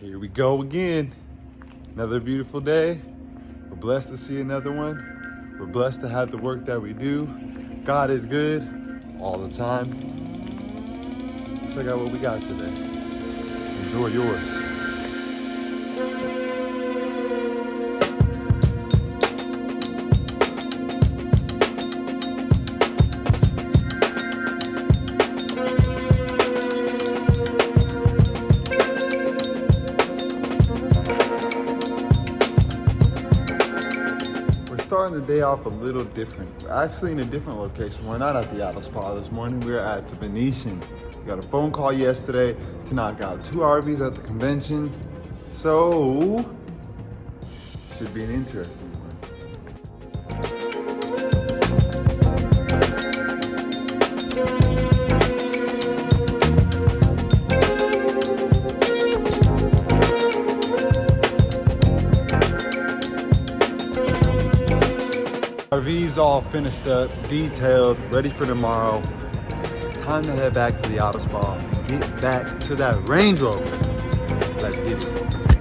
Here we go again. Another beautiful day. We're blessed to see another one. We're blessed to have the work that we do. God is good all the time. Check out what we got today. Enjoy yours. Starting the day off a little different. We're actually in a different location. We're not at the Auto Spa this morning. We're at the Venetian. We got a phone call yesterday to knock out 2 Arvilles at the convention. So, should be an interesting one. RV's all finished up, detailed, ready for tomorrow. It's time to head back to the Auto Spa and get back to that Range Rover. Let's get it.